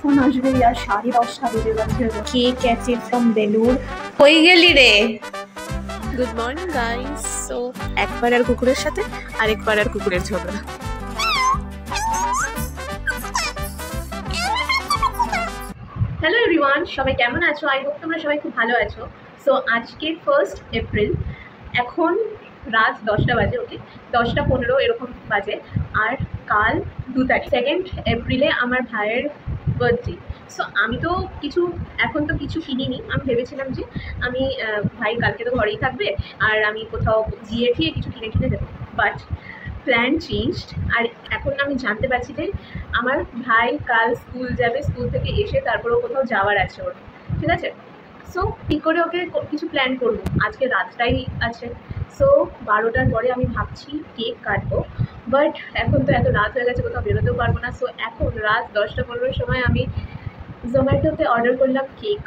কখন আসবে আর 10:30 বেজে গেছে। কেক আছে ফ্রম বেলুর। কই গেলি রে? Good morning guys. সো একবার আর কুকুরের সাথে আরেকবার আর কুকুরের ঝগড়া। হ্যালো এভরিওয়ান, সবাই কেমন আছো? আই হোপ তোমরা সবাই খুব ভালো আছো। সো আজকে 1 এপ্রিল, এখন রাত 10টা বাজে। ওকে, 10টা 15 এরকম বাজে। আর কাল 2 তারিখ 2 এপ্রিলে আমার ভাইয়ের বার্থডে। সো আমি তো এখন তো কিছু কিনিনি। আমি ভেবেছিলাম যে আমি ভাই কালকে তো ঘরেই থাকবে আর আমি কোথাও গিয়ে কিছু কিনে দেবো, বাট প্ল্যান চেঞ্জড। আর এখন আমি জানতে পারছি যে আমার ভাই কাল স্কুল যাবে, স্কুল থেকে এসে তারপরেও কোথাও যাওয়ার আছে ওর, ঠিক আছে? সো কী করে ওকে কিছু প্ল্যান করবো, আজকে রাতটাই আছে। সো 12টার পরে আমি ভাবছি কেক কাটবো, বাট এখন তো এত রাত হয়ে গেছে, কোথাও বেরোতেও পারবো না। সো এখন রাত 10টা 15 সময় আমি জোম্যাটোতে অর্ডার করলাম কেক।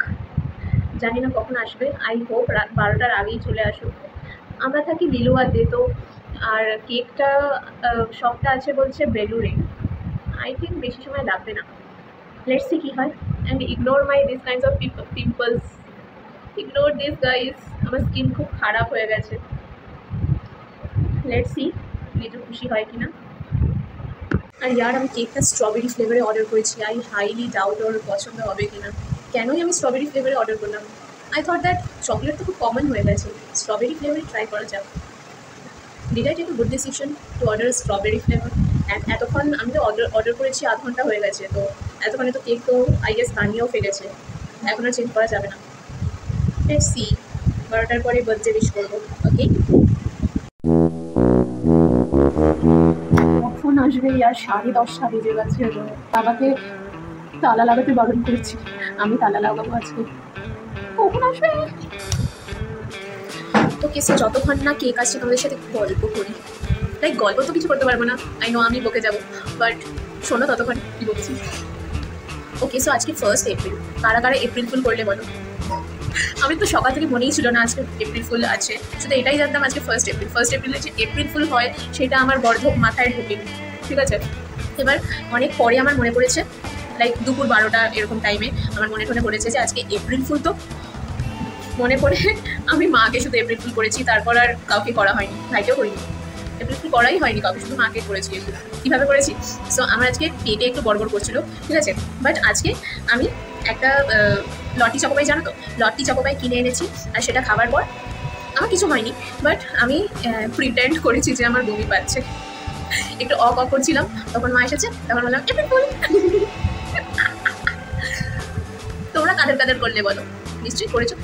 জানি না কখন আসবে, আই হোপ রাত 12টার আগেই চলে আসুক। আমরা থাকি লিলুয়াতে, তো আর কেকটা শপটা আছে বলছে বেলুরে। আই থিঙ্ক বেশি সময় লাগবে না। লেটস সি কী হয়। And ignore my this kinds of pimples, ignore this guys. আমার স্কিন খুব খারাপ হয়ে গেছে। লেটস সি লিটু খুশি হয় কিনা। আর ইয়ার আমি কেকটা স্ট্রবেরি ফ্লেভারে অর্ডার করেছি। আই হাইলি ডাউট ওর পছন্দ হবে কিনা। কেনই আমি স্ট্রবেরি ফ্লেভারে অর্ডার করলাম? আই থট দ্যাট চকলেট তো খুব কমন হয়ে গেছে, স্ট্রবেরি ফ্লেভারে ট্রাই করা যাক। Did I take a good decision to order strawberry flavour? এতক্ষণ আমি তো অর্ডার করেছি, আধ ঘন্টা হয়ে গেছে। তো এতক্ষণে তো কেক তো আই গেস বানিয়েও ফেলেছে, এখন আর চেঞ্জ করা যাবে না। লেটস সি, 12টার পরে বার্থডে উইশ করবো। ওকে, কখন আসবে? আর 10:30 বেজে গেছে। বাবাকে তালা লাগাতে বারণ করেছি, আমি তালা লাগাবো আজকে। কখন আসবে? তো কেসে যতক্ষণ না কেক আসছে তোমাদের সাথে গল্প করি। লাইক গল্প তো কিছু করতে পারবো না, আই নো আমি বকে যাবো, বাট শোনো ততক্ষণ কী বলছি। ওকে, সো আজকে 1 এপ্রিল। কারা কারা এপ্রিল ফুল করলে বলো? আমি তো সকাল থেকে মনেই ছিল না আজকে এপ্রিল ফুল আছে, শুধু এটাই জানতাম আজকে 1 এপ্রিল। 1 এপ্রিলে যে এপ্রিল ফুল হয় সেটা আমার গর্ধব মাথায় ঢোকেনি, ঠিক আছে? এবার অনেক পরে আমার মনে পড়েছে, লাইক দুপুর 12টা এরকম টাইমে আমার মনে পড়েছে যে আজকে এপ্রিল ফুল। তো মনে পড়ে আমি মাকে শুধু এপ্রিল ফুল করেছি, তারপর আর কাউকে করা হয়নি, ভাইকেও করিনি। এপ্রিল ফুল করাই হয়নি কাউকে, শুধু মাকে করেছি। কীভাবে করেছি? সো আমার আজকে পেটে একটু গড়বড় করছিল, ঠিক আছে? বাট আজকে আমি একটা লটি চকোপাই, জানো তো, লটি চকোপাই কিনে এনেছি। আর সেটা খাবার পর আমার কিছু হয়নি, বাট আমি প্রিটেন্ড করেছি যে আমার বমি পাচ্ছে। একটু করছিলাম, তখন মা এসেছে, তখন বললাম এপ্রিল ফুল। তোমরা কাদের কাদের করলে বলো? নিশ্চয়ই করেছো।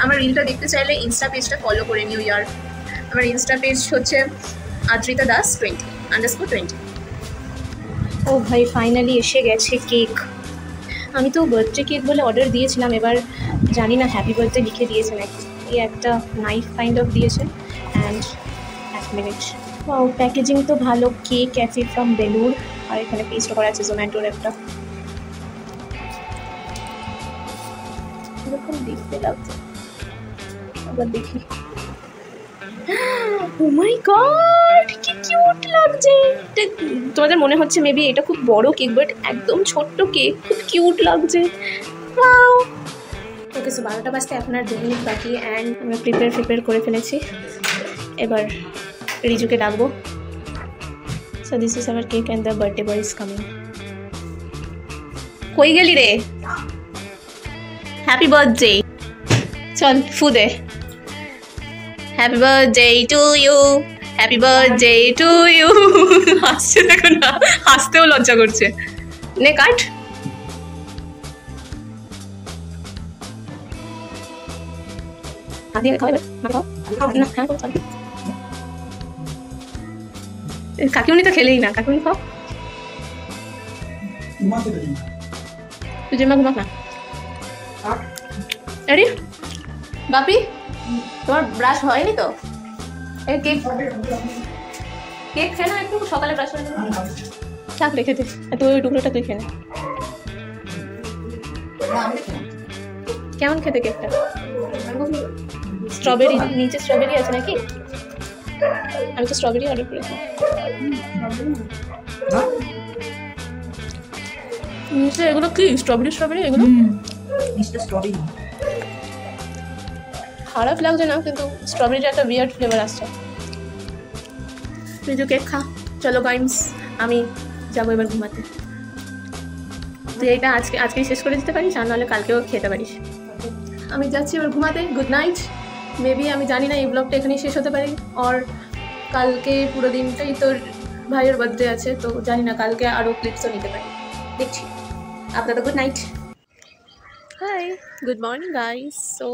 আমার রিলটা দেখতে চাইলে ইনস্টা পেজটা ফলো করে নিও ইয়ার। আমার ইনস্টা পেজ হচ্ছে আদ্রিতা দাস 20_20। ও ভাই, ফাইনালি এসে গেছে কেক। আমি তো বার্থডে কেক বলে অর্ডার দিয়েছিলাম, এবার জানি না হ্যাপি বার্থডে লিখে দিয়েছে নাকি। এই একটা নাইফ কাইন্ড অফ দিয়েছে। অ্যান্ড 1 মিনিট, ও প্যাকেজিং তো ভালো। কেক আছে ফ্রম বেলুর, আর এখানে পেস্ট করা আছে জোম্যাটোর একটা। এরকম দেখতে লাগছে, আবার দেখি। ও মাই গড, কি কিউট লাগছে! তোমাদের মনে হচ্ছে মেবি এটা খুব বড় কেক, বাট একদম ছোট্ট কেক, খুব কিউট লাগছে। ওয়াও! ওকে, সো 12টা বাজতে এখন আর 2 মিনিট বাকি। অ্যান্ড আমরা প্রিপেয়ার করে ফেলেছি। এবার রিজুকে ডাকবো। So this is our cake and the birthday boy is coming. কই গেলি রে? হ্যাপি বার্থডে, চল ফু দে। Happy birthday to you, happy birthday to you. হাসছে, দেখো না, হাসতেও লজ্জা করছে। নে কাট। কাকিমনি তো খেলেই না, কাকিমনি খাও। তুই জেমা ঘুমাক না। আরে বাপি, তোমার ব্রাশ হয়নি তো? কেক খেয়ে না একটু, সকালে ব্রাশ করে থাক রেখে দে, তুই ওই টুকরোটা তুই খেয়ে নে। কেমন খেতে কেকটা? স্ট্রবেরি, নিচে স্ট্রবেরি আছে নাকি? আমি তো স্ট্রবেরি অর্ডার করেছি। নিচে এগুলো কি স্ট্রবেরি স্ট্রবেরি এগুলো? স্ট্রবেরি খারাপ লাগছে না, কিন্তু স্ট্রবেরির একটা বিয়ার্ড ফ্লেভার আসছে। তুই তো কেক খা। চলো গাইস, আমি যাবো এবার ঘুমাতে। তুই এটা আজকেই শেষ করে দিতে পারিস, আর নাহলে কালকেও খেতে পারিস। আমি যাচ্ছি এবার ঘুমাতে। Good night. মেবি আমি জানি না এই ব্লগটা এখানেই শেষ হতে পারে, আর কালকে পুরো দিনটাই তোর ভাইয়ের বার্থডে আছে, তো জানি না কালকে আরও ক্লিপসও নিতে পারি, দেখছি। আপনাদের good night. Hi, good morning guys. So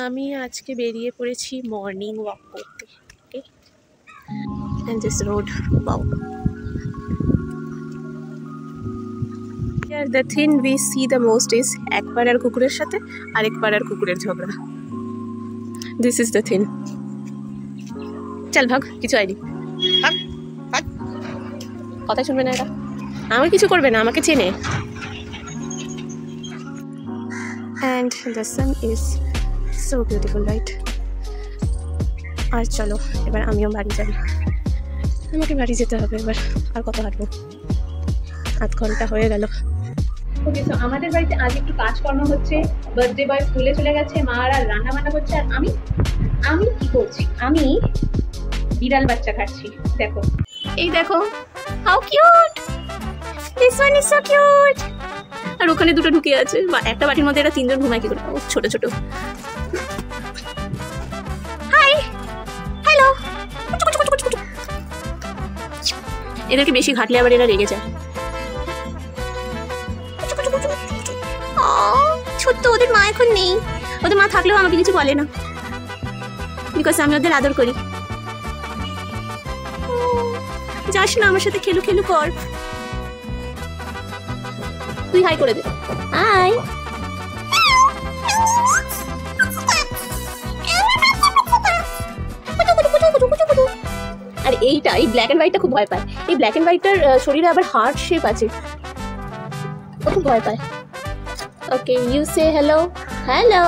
আমি আজকে বেরিয়ে পড়েছি মর্নিং ওয়াক করতে। Okay, and this road, wow. Here the thing we see the most is এক পাড়ার কুকুরের সাথে আরেক পাড়ার কুকুরের ঝগড়া। This is the thing. চল ভাগ, কিছু আইডি ভাগ ভাগ, কথা শুনবে না এটা। আমার কিছু করবে না, আমাকে চেনে। And the sun is so beautiful, right? আর চলো এবার আমিও বাড়ি যাই। আমাকে বাড়ি যেতে হবে এবার। আর কত হাঁটবো? আধ ঘন্টা হয়ে গেল। ওকে, তো আমাদের বাড়িতে আজ একটু কাজকর্ম হচ্ছে। বার্থডে বয় স্কুলে চলে গেছে, মা আর রান্না বান্না করছে, আর আমি কি করছি? আমি বিড়াল বাচ্চা খাচ্ছি। দেখো, এই দেখো, how cute, this one is so cute. আর ওখানে দুটো ঢুকে আছে, একটা বাটির মধ্যে এরা তিনজন ঘুমায় কি করে? ছোট ছোট। Hi, hello. এদেরকে বেশি ঘাটলে আবার এরা রেগে যায়। ছোট্ট, ওদের মা এখন নেই। ওদের মা থাকলেও আমাকে কিছু বলে না, বিকজ আমি ওদের আদর করি। যাস না, আমার সাথে খেলু খেলু কর। তুই হাই করে দে। হাই। আর এইটা, এই ব্ল্যাক এন্ড হোয়াইটটা খুব ভয় পায়। এই ব্ল্যাক এন্ড হোয়াইটটার শরীরে আবার হার্ট শেপ আছে, ও খুব ভয় পায়। ওকে, ইউ সে হ্যালো। হ্যালো।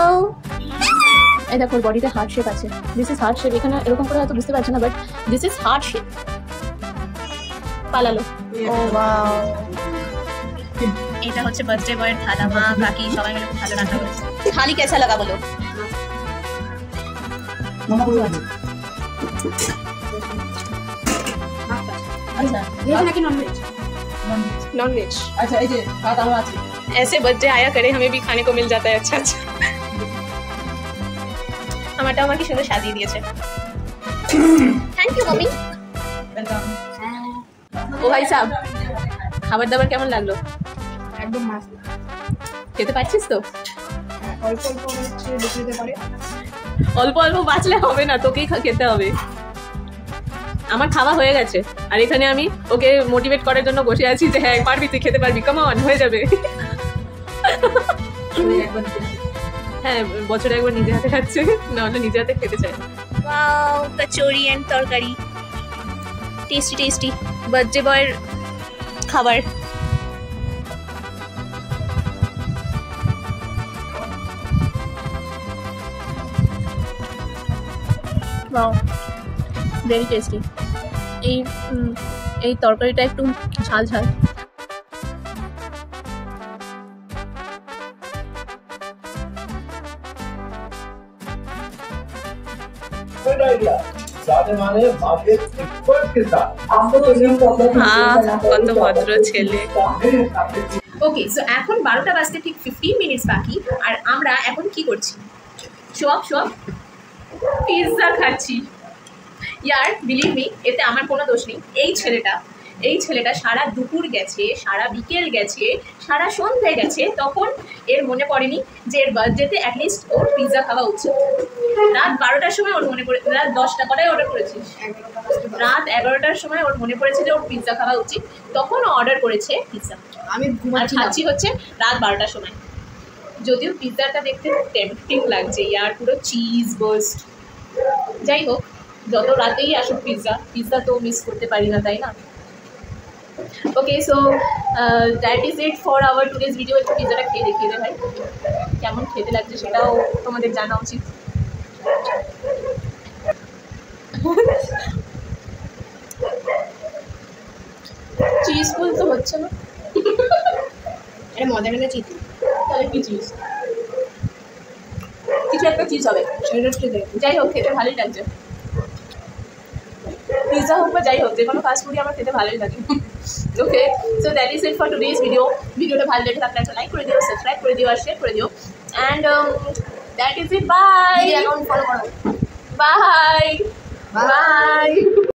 এই দেখো, বডিতে হার্ট শেপ আছে। This is heart shape. এখানে এরকম করে হয়তো বুঝতে পারছো না, but this is heart shape. পালালো। ও ওয়াও, এটা হচ্ছে বার্থডে বয়ের থালা। মা কাকি সবাই মিলে খুব ভালো রান্না করেছে। থালি কেসা লাগা বলো? अच्छा, वेज है कि नॉन वेज? Non veg. अच्छा, এই যে ভাত আলো আছে। ऐसे बर्थडे आया करे, हमें भी खाने को मिल जाता है अच्छा अच्छा। আমারটা আমাকে সুন্দর সাজিয়ে দিয়েছে। থ্যাংক ইউ মামি। ওয়েলকাম। ও ভাই সাহেব, খাবার দাবার কেমন লাগলো? একদম মাস্ত। খেতে পারছিস তো? অল্প অল্প হচ্ছে দিতে পারে। অল্প অল্প বাঁচলে হবে না, তোকেই খেতে হবে। আমার খাওয়া হয়ে গেছে, আর এখানে আমি ওকে মোটিভেট করার জন্য বসে আছি যে হ্যাঁ পারবি, তুই খেতে পারবি, কাম অন, হয়ে যাবে। হ্যাঁ, বছরে একবার নিজে হাতে খাচ্ছে, নাহলে নিজে হাতে খেতে চায়। ওয়াও, কচুরি এন্ড তরকারি, টেস্টি টেস্টি বার্থডে বয়ের খাবার। Wow, very tasty. এই তরকারিটা একটু ঝাল ঝাল। কত ভদ্র ছেলে। ওকে, সো এখন 12টা বাজতে ঠিক 15 মিনিটস বাকি, আর আমরা এখন কি করছি? সব পিৎজা খাচ্ছি। ইয়ার বিলিভ মি, এতে আমার কোনো দোষ নেই। এই ছেলেটা সারা দুপুর গেছে, সারা বিকেল গেছে, সারা সন্ধ্যে গেছে, তখন এর মনে পড়েনি যে এর বার্থডেতে অ্যাটলিস্ট ওর পিৎজা খাওয়া উচিত। রাত 12টার সময় ওর মনে পড়ে, রাত 10টা কটায় অর্ডার করেছিস? রাত 11টার সময় ওর মনে পড়েছে যে ওর পিৎজা খাওয়া উচিত, তখন ও অর্ডার করেছে পিৎজা। আমি খাচ্ছি হচ্ছে রাত 12টার সময়। যদিও পিৎজাটা দেখতে টেম্পটিং লাগছে, ইয়ার পুরো চিজ বার্স্ট। যাই হোক, যত রাতেই আসুক পিৎজা তো মিস করতে পারি না, তাই না? Okay so that is it for our today's video. একটু পিজাটা খেয়ে দেখিয়ে দে ভাই কেমন খেতে লাগছে, সেটাও তোমাদের জানা উচিত। চিজফুল তো হচ্ছে না, এটা মজা নিলে চিজ তাহলে কি চিজ? কিছু একটা চিজ হবে, সেটা খেতে যাই হোক খেতে ভালোই লাগছে। পিৎজা হোক বা যাই হোক, যে কোনো ফাস্ট ফুডই আমার খেতে ভালোই লাগে। Okay so that is it for today's video. ভিডিওটা ভালো লেগে থাকলে একটা লাইক করে দিও, সাবস্ক্রাইব করে দিও আর শেয়ার করে দিও। And that is it, bye. Account follow করো। Bye by.